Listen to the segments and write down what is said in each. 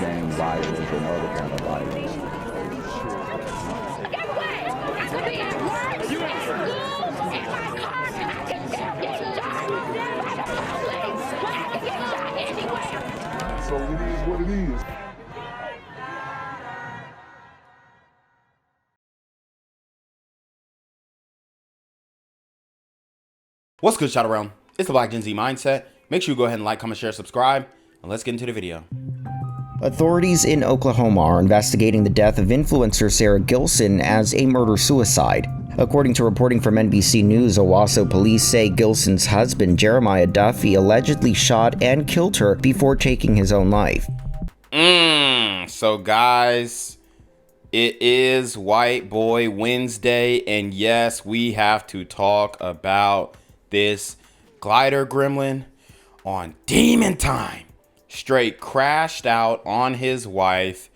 gang violence and other kind of violence. Get away! I could be at work, at school, in my car, and I can still get shot by the police. But I can get shot anywhere. So it is what it is. What's good, shout around? It's the Black Gen Z Mindset. Make sure you go ahead and like, comment, share, subscribe, and let's get into the video. Authorities in Oklahoma are investigating the death of influencer Sara Gilson as a murder-suicide. According to reporting from NBC News, Owasso police say Gilson's husband, Jeremiah Duffey, allegedly shot and killed her before taking his own life. So guys, it is White Boy Wednesday, and yes, we have to talk about this glider gremlin on Demon Time. Straight crashed out on his wife.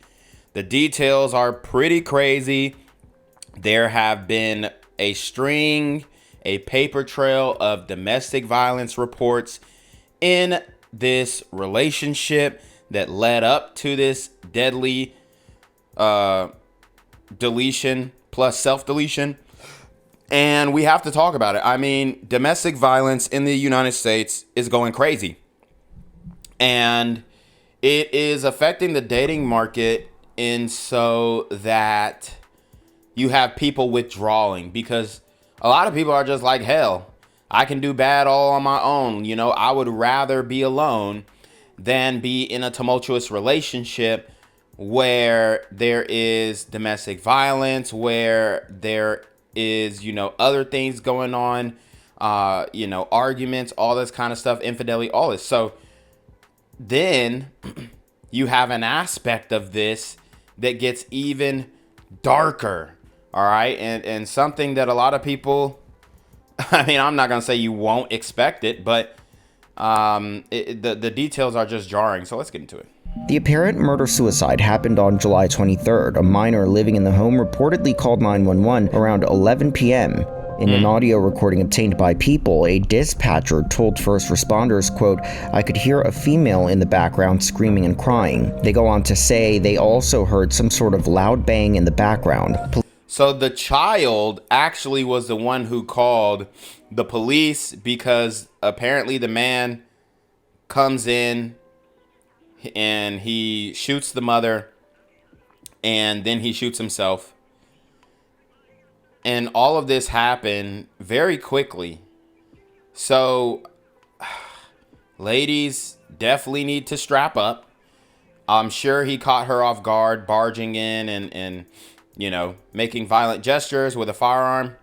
The details are pretty crazy. There have been a paper trail of domestic violence reports in this relationship that led up to this deadly deletion plus self-deletion. And we have to talk about it. I mean, domestic violence in the United States is going crazy. And it is affecting the dating market in so that you have people withdrawing, because a lot of people are just like, hell, I can do bad all on my own. You know, I would rather be alone than be in a tumultuous relationship where there is domestic violence, where there is, you know, other things going on, you know, arguments, all this kind of stuff, infidelity, all this. So then you have an aspect of this that gets even darker. All right. And something that a lot of people, I mean, I'm not going to say you won't expect it, but the details are just jarring. So let's get into it. The apparent murder-suicide happened on July 23rd. A minor living in the home reportedly called 911 around 11 p.m. In an audio recording obtained by People, a dispatcher told first responders, quote, "I could hear a female in the background screaming and crying." They go on to say they also heard some sort of loud bang in the background. So the child actually was the one who called the police, because apparently the man comes in and he shoots the mother, and then he shoots himself. And all of this happened very quickly. So ladies definitely need to strap up. I'm sure he caught her off guard, barging in and you know, making violent gestures with a firearm.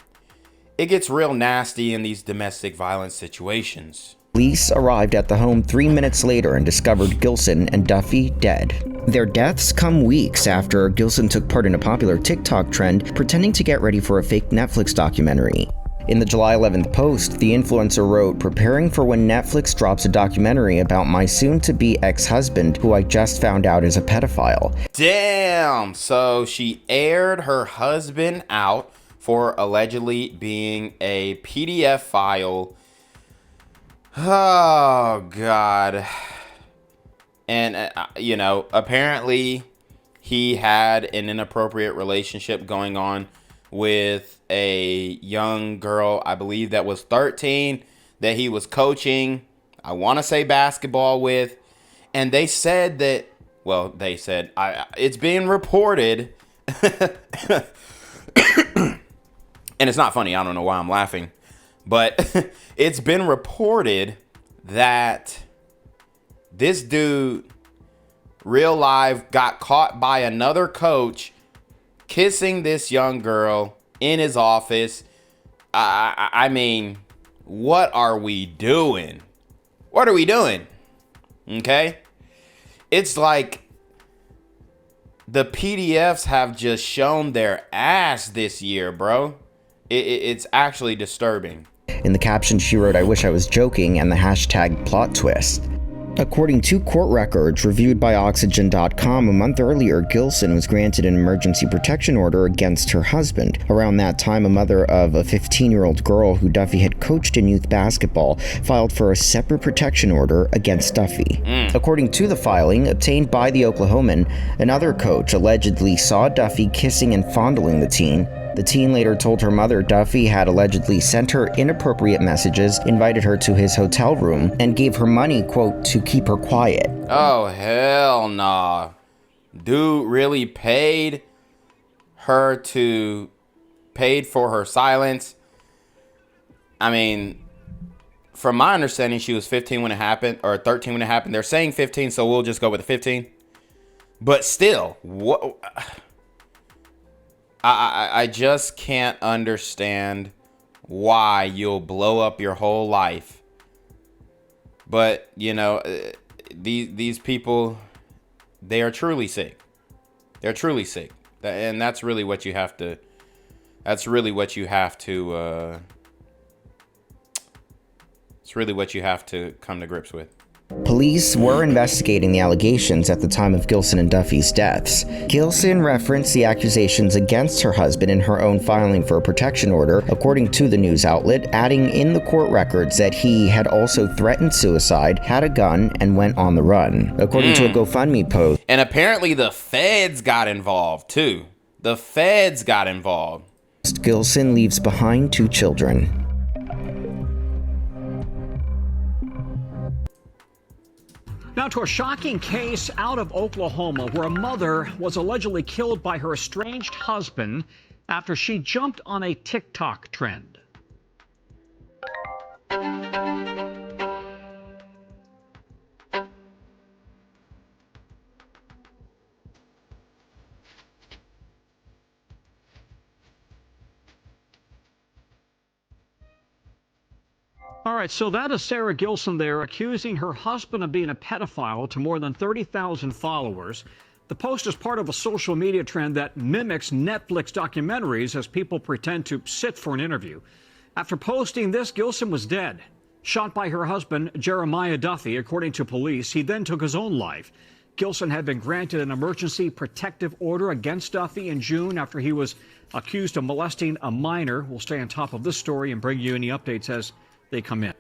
It gets real nasty in these domestic violence situations. Police arrived at the home 3 minutes later and discovered Gilson and Duffey dead. Their deaths come weeks after Gilson took part in a popular TikTok trend pretending to get ready for a fake Netflix documentary. In the July 11th post, the influencer wrote, "Preparing for when Netflix drops a documentary about my soon-to-be ex-husband, who I just found out is a pedophile." Damn! So she aired her husband out for allegedly being a PDF file. Oh, God. And, you know, apparently he had an inappropriate relationship going on with a young girl, I believe that was 13, that he was coaching, I want to say basketball with. And they said that, well, they said, it's being reported. And it's not funny. I don't know why I'm laughing. But it's been reported that this dude, real life, got caught by another coach kissing this young girl in his office. I mean, what are we doing? What are we doing? Okay? It's like the PDFs have just shown their ass this year, bro. It's actually disturbing. In the caption, she wrote, "I wish I was joking," and the hashtag plot twist. According to court records reviewed by Oxygen.com, a month earlier, Gilson was granted an emergency protection order against her husband. Around that time, a mother of a 15-year-old girl who Duffey had coached in youth basketball filed for a separate protection order against Duffey. According to the filing, obtained by the Oklahoman, another coach allegedly saw Duffey kissing and fondling the teen. The teen later told her mother Duffey had allegedly sent her inappropriate messages, invited her to his hotel room, and gave her money, quote, to keep her quiet. Oh, hell nah. Dude really paid for her silence. I mean, from my understanding, she was 15 when it happened, or 13 when it happened. They're saying 15, so we'll just go with the 15. But still, what... I just can't understand why you'll blow up your whole life. But, you know, these people, they are truly sick. They're truly sick. And that's really what you have to, it's really what you have to come to grips with. Police were investigating the allegations at the time of Gilson and Duffey's deaths. Gilson referenced the accusations against her husband in her own filing for a protection order, according to the news outlet, adding in the court records that he had also threatened suicide, had a gun, and went on the run. According to a GoFundMe post. And apparently the feds got involved too. The feds got involved. Gilson leaves behind 2 children. Now to a shocking case out of Oklahoma where a mother was allegedly killed by her estranged husband after she jumped on a TikTok trend. All right, so that is Sara Gilson there accusing her husband of being a pedophile to more than 30,000 followers. The post is part of a social media trend that mimics Netflix documentaries as people pretend to sit for an interview. After posting this, Gilson was dead, shot by her husband, Jeremiah Duffey, according to police. He then took his own life. Gilson had been granted an emergency protective order against Duffey in June after he was accused of molesting a minor. We'll stay on top of this story and bring you any updates as they come in.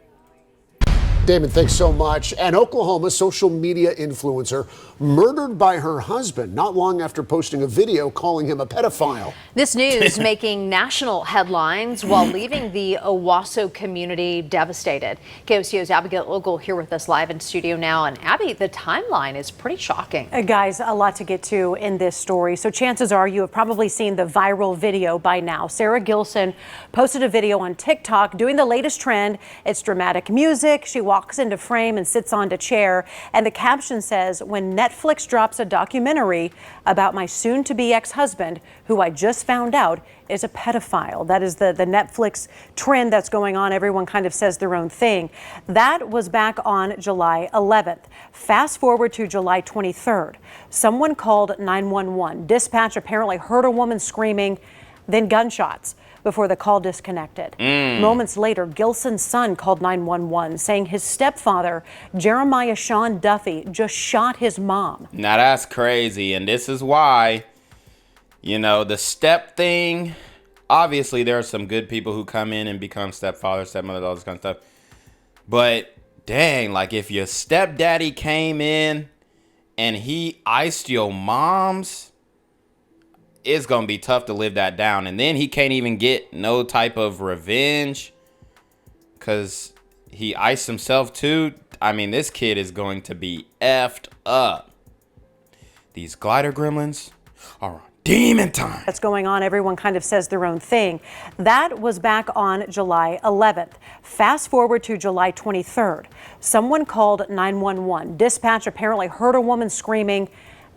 Damon, thanks so much. An Oklahoma social media influencer murdered by her husband not long after posting a video calling him a pedophile. This news making national headlines while leaving the Owasso community devastated. KOCO's Abigail Ogle here with us live in studio now. And Abby, the timeline is pretty shocking. Guys, a lot to get to in this story. So chances are you have probably seen the viral video by now. Sara Gilson posted a video on TikTok doing the latest trend. It's dramatic music. She walks into frame and sits on a chair, and the caption says, "When Netflix drops a documentary about my soon-to-be ex-husband, who I just found out is a pedophile." That is the Netflix trend that's going on. Everyone kind of says their own thing. That was back on July 11th. Fast forward to July 23rd. Someone called 911. Dispatch apparently heard a woman screaming, then gunshots, before the call disconnected. Moments later, Gilson's son called 911 saying his stepfather, Jeremiah Duffey, just shot his mom. Now that's crazy. And this is why, you know, the step thing, obviously there are some good people who come in and become stepfathers, stepmothers, all this kind of stuff. But dang, like if your stepdaddy came in and he iced your mom's, it's going to be tough to live that down. And then he can't even get no type of revenge because he iced himself too. I mean, this kid is going to be effed up. These glider gremlins are on demon time. That's going on. Everyone kind of says their own thing. That was back on July 11th. Fast forward to July 23rd. Someone called 911. Dispatch apparently heard a woman screaming,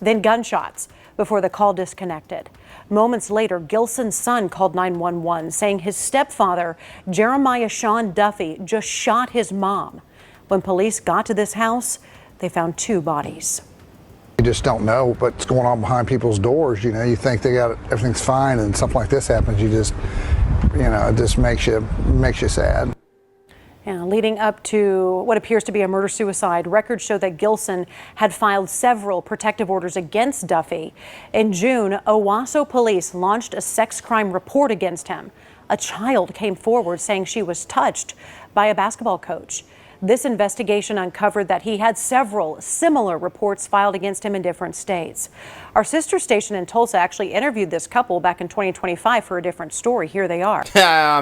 then gunshots, before the call disconnected. Moments later, Gilson's son called 911 saying his stepfather, Jeremiah Duffey, just shot his mom. When police got to this house, they found 2 bodies. You just don't know what's going on behind people's doors. You know, you think everything's fine, and something like this happens. You just, you know, it just makes you sad. And leading up to what appears to be a murder-suicide, records show that Gilson had filed several protective orders against Duffey. In June, Owasso police launched a sex crime report against him. A child came forward saying she was touched by a basketball coach. This investigation uncovered that he had several similar reports filed against him in different states. Our sister station in Tulsa actually interviewed this couple back in 2025 for a different story. Here they are.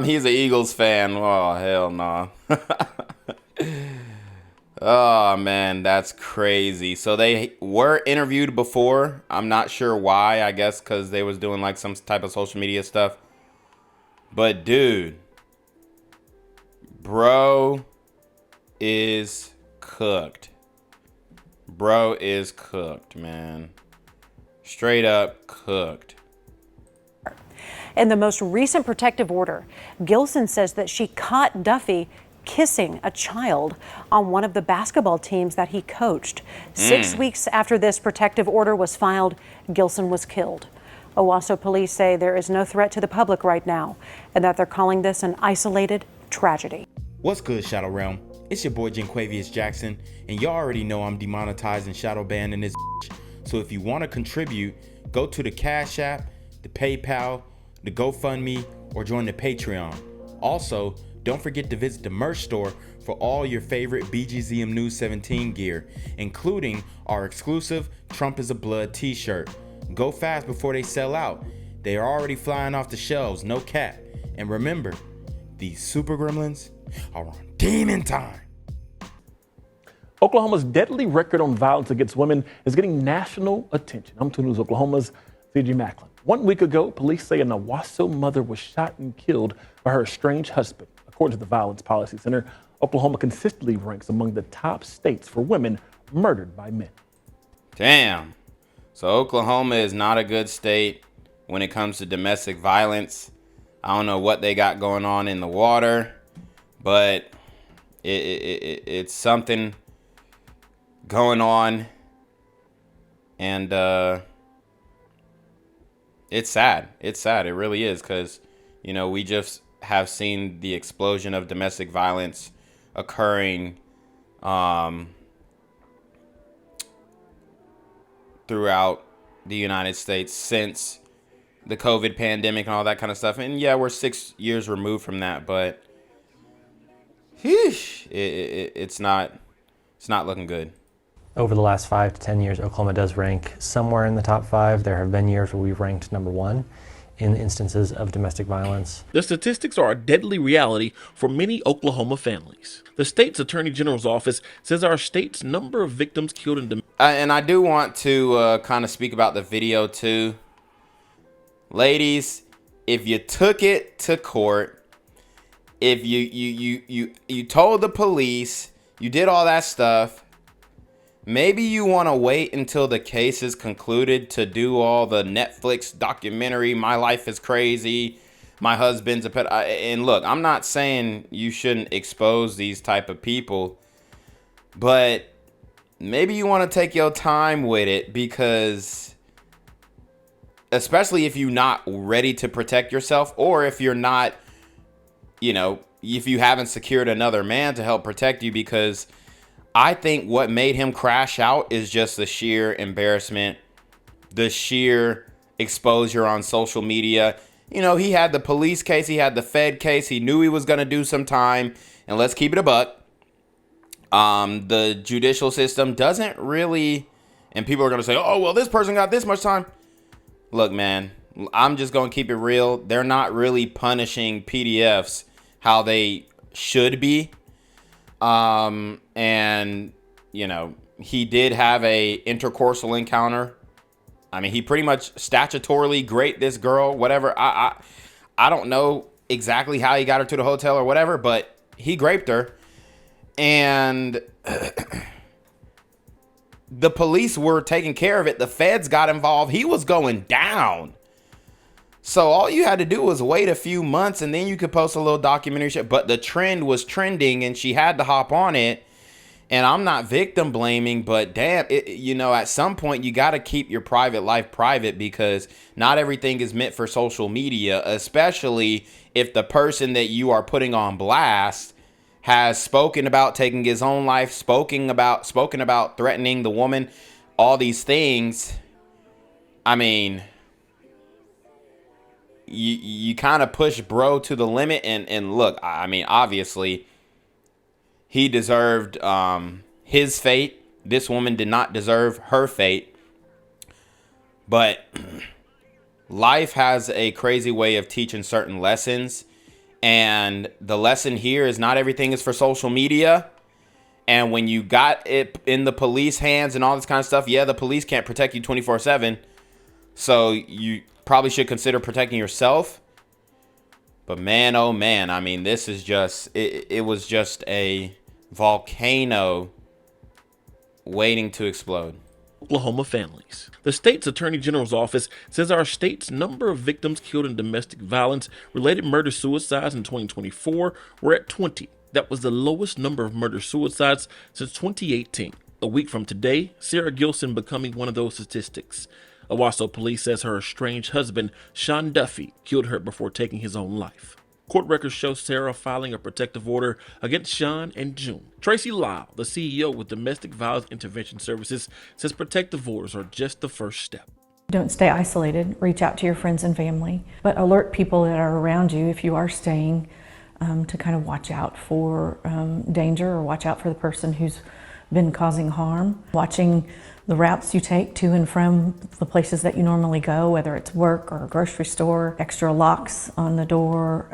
He's an Eagles fan. Oh, hell no. Oh, man, that's crazy. So they were interviewed before. I'm not sure why. I guess because they was doing like some type of social media stuff. But, dude, bro is cooked. Bro is cooked, man. Straight up cooked. In the most recent protective order, Gilson says that she caught Duffey kissing a child on one of the basketball teams that he coached. 6 weeks after this protective order was filed, Gilson was killed. Owasso police say there is no threat to the public right now and that they're calling this an isolated tragedy. What's good, Shadow Realm? It's your boy Jenquavius Jackson, and y'all already know I'm demonetized and shadow banned in this bitch. So if you want to contribute, go to the Cash App, the PayPal, the GoFundMe, or join the Patreon. Also, don't forget to visit the merch store for all your favorite BGZM News 17 gear, including our exclusive Trump is a Blood t-shirt. Go fast before they sell out. They are already flying off the shelves, no cap. And remember, these super gremlins are on demon time. Oklahoma's deadly record on violence against women is getting national attention. I'm 2 News Oklahoma's C.G. Macklin. 1 week ago, police say an Owasso mother was shot and killed by her estranged husband. According to the Violence Policy Center, Oklahoma consistently ranks among the top states for women murdered by men. Damn. So Oklahoma is not a good state when it comes to domestic violence. I don't know what they got going on in the water, but it's something going on, and it's sad. It's sad. It really is, because, you know, we just have seen the explosion of domestic violence occurring throughout the United States since the COVID pandemic and all that kind of stuff. And yeah, we're 6 years removed from that, but it's not looking good. Over the last 5 to 10 years, Oklahoma does rank somewhere in the top 5. There have been years where we've ranked number 1 in instances of domestic violence. The statistics are a deadly reality for many Oklahoma families. The state's attorney general's office says our state's number of victims killed in and I do want to kind of speak about the video too. Ladies, if you took it to court, if you told the police, you did all that stuff, maybe you want to wait until the case is concluded to do all the Netflix documentary, My Life is Crazy, My Husband's a Pet. And look, I'm not saying you shouldn't expose these type of people, but maybe you want to take your time with it, because especially if you're not ready to protect yourself, or if you're not, you know, if you haven't secured another man to help protect you, because I think what made him crash out is just the sheer embarrassment, the sheer exposure on social media. You know, he had the police case, he had the Fed case, he knew he was going to do some time, and let's keep it a buck. The judicial system doesn't really, and people are going to say, oh, well, this person got this much time. Look, man, I'm just going to keep it real. They're not really punishing PDFs how they should be. And, you know, he did have a intercourse encounter. I mean, he pretty much statutorily raped this girl, whatever. I don't know exactly how he got her to the hotel or whatever, but he raped her. And the police were taking care of it. The feds got involved. He was going down. So all you had to do was wait a few months, and then you could post a little documentary shit. But the trend was trending, and she had to hop on it. And I'm not victim blaming, but damn, you know, at some point you got to keep your private life private, because not everything is meant for social media, especially if the person that you are putting on blast has spoken about taking his own life, spoken about threatening the woman, all these things. I mean, you kind of push bro to the limit, and look, I mean, obviously he deserved his fate. This woman did not deserve her fate. But life has a crazy way of teaching certain lessons. And the lesson here is not everything is for social media. And when you got it in the police hands and all this kind of stuff, yeah, the police can't protect you 24/7. So you probably should consider protecting yourself. But man, oh man, I mean, this is just, it was just a volcano waiting to explode. Oklahoma families. The state's attorney general's office says our state's number of victims killed in domestic violence related murder-suicides in 2024 were at 20. That was the lowest number of murder-suicides since 2018. A week from today, Sara Gilson becoming one of those statistics. Owasso police says her estranged husband, Sean Duffey, killed her before taking his own life. Court records show Sara filing a protective order against Sean in June. Tracy Lyle, the CEO with Domestic Violence Intervention Services, says protective orders are just the first step. Don't stay isolated. Reach out to your friends and family, but alert people that are around you if you are staying to kind of watch out for danger, or watch out for the person who's been causing harm. Watching the routes you take to and from the places that you normally go, whether it's work or a grocery store, extra locks on the door,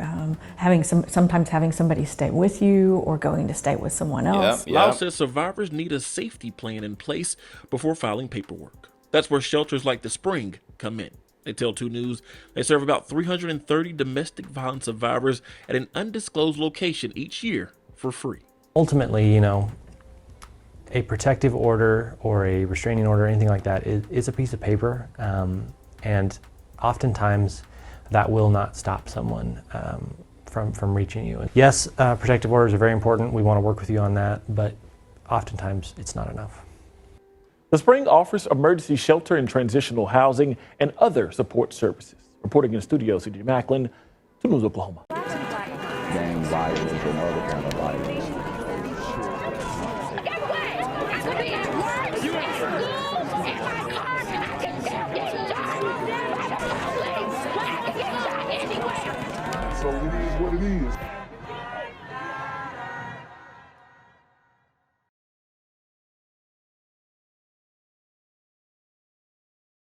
sometimes having somebody stay with you or going to stay with someone else. Lyle says survivors need a safety plan in place before filing paperwork. That's where shelters like The Spring come in. They tell 2 News they serve about 330 domestic violence survivors at an undisclosed location each year for free. Ultimately, you know, a protective order or a restraining order, anything like that, is a piece of paper, and oftentimes that will not stop someone from reaching you. Yes, protective orders are very important. We want to work with you on that, but oftentimes it's not enough. The Spring offers emergency shelter and transitional housing and other support services. Reporting in studio, C.J. Macklin, 2 News Oklahoma. Gang violence and other kind of violence. So it is what it is.